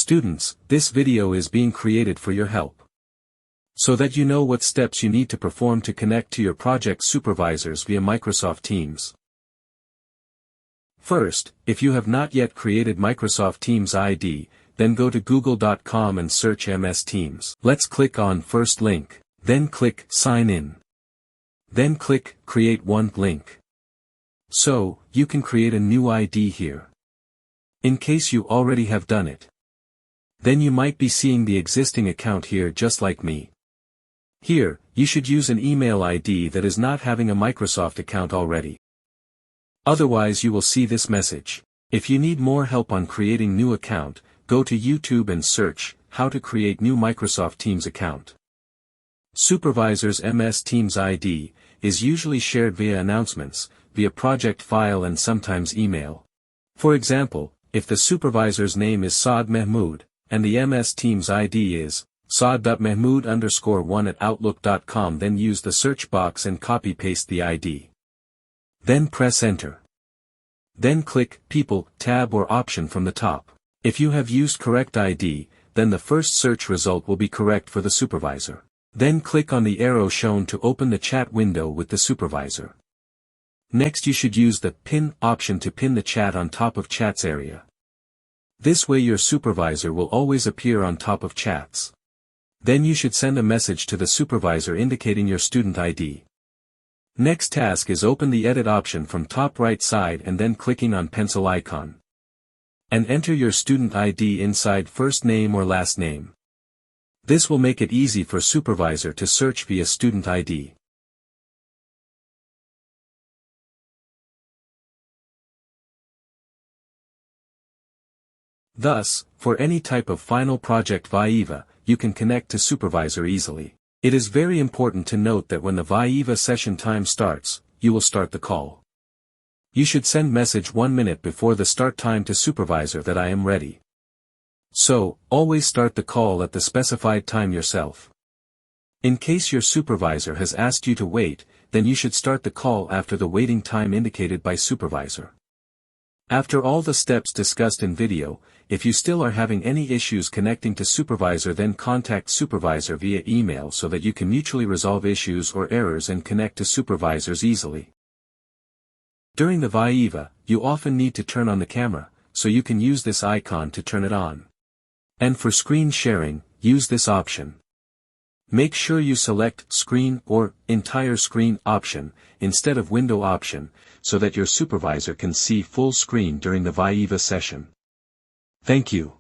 Students, this video is being created for your help, so that you know what steps you need to perform to connect to your project supervisors via Microsoft Teams. First, if you have not yet created Microsoft Teams ID, then go to google.com and search MS Teams. Let's click on First Link, then click Sign In. Then click Create One Link. So, you can create a new ID here. In case you already have done it, then you might be seeing the existing account here just like me. Here, you should use an email ID that is not having a Microsoft account already. Otherwise you will see this message. If you need more help on creating new account, go to YouTube and search, how to create new Microsoft Teams account. Supervisor's MS Teams ID, is usually shared via announcements, via project file and sometimes email. For example, if the supervisor's name is Saad Mahmood, and the MS Teams ID is saad.mahmood_1@outlook.com, then use the search box and copy-paste the ID. Then press Enter. Then click People tab or option from the top. If you have used correct ID, then the first search result will be correct for the supervisor. Then click on the arrow shown to open the chat window with the supervisor. Next you should use the Pin option to pin the chat on top of chats area. This way your supervisor will always appear on top of chats. Then you should send a message to the supervisor indicating your student ID. Next task is open the Edit option from top right side and then clicking on pencil icon. And enter your student ID inside first name or last name. This will make it easy for supervisor to search via student ID. Thus, for any type of final project Viva, you can connect to supervisor easily. It is very important to note that when the Viva session time starts, you will start the call. You should send message 1 minute before the start time to supervisor that I am ready. So, always start the call at the specified time yourself. In case your supervisor has asked you to wait, then you should start the call after the waiting time indicated by supervisor. After all the steps discussed in video, if you still are having any issues connecting to supervisor, then contact supervisor via email so that you can mutually resolve issues or errors and connect to supervisors easily. During the Viva, you often need to turn on the camera, so you can use this icon to turn it on. And for screen sharing, use this option. Make sure you select Screen or Entire Screen option, instead of Window option, so that your supervisor can see full screen during the Viva session. Thank you.